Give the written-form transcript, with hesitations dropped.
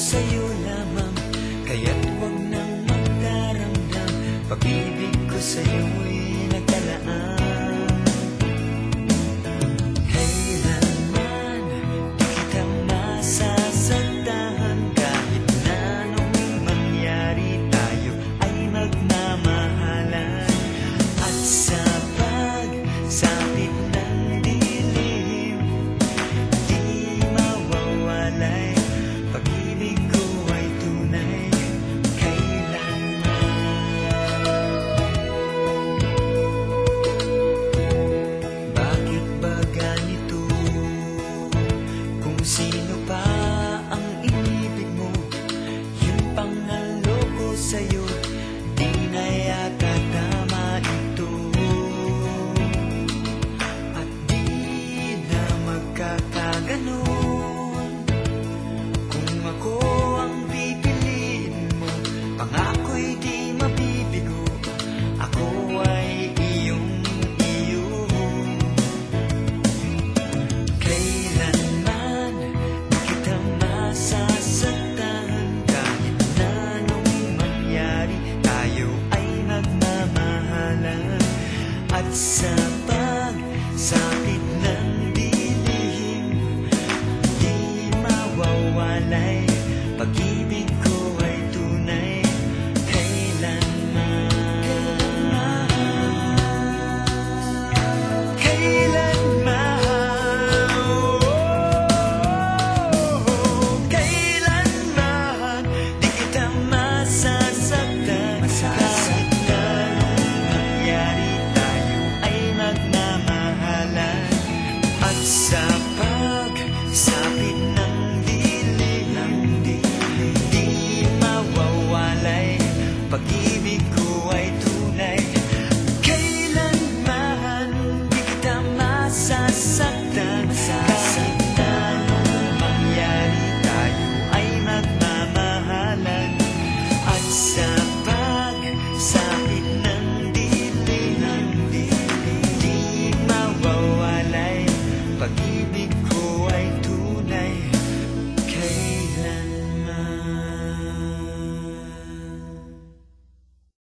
sa'yo lamang, kaya't huwag nang magdaramdam. Pag-ibig ko sa'yo'y nagtalaan. Kailanman di kita masasaktan, kahit na anong mangyari, tayo ay magmamahalan. At sa pagsapit ng dilim, di mawawalay, pag-ibig ko ay tunay kailanman. Bakit ba ganito? Kung sino pa ang inibig mo, yun pang naloko sa'yo, di na yata tama ito. At di na magkakaganon. Kung ako ang pipiliin mo, pangako'y di mabibigo, ako ay iyong iyo. Kailanman di kita masasaktan, kahit na anong mangyari, tayo ay magmamahalan. At sa pagsapit ng dilim, di mawawalay, pag-ibig ko ay tunay kailanman. Kailanman, kailanman di kita masasaktan, kahit na anong mangyari, tayo ay magmamahalan. At sa pagsapit ng dilim, di mawawalay, pag-ibig ko ay tunay kailanman. Di kita masasaktan, kahit na anong mangyari, tayo ay magmamahalan. At sa pagsapit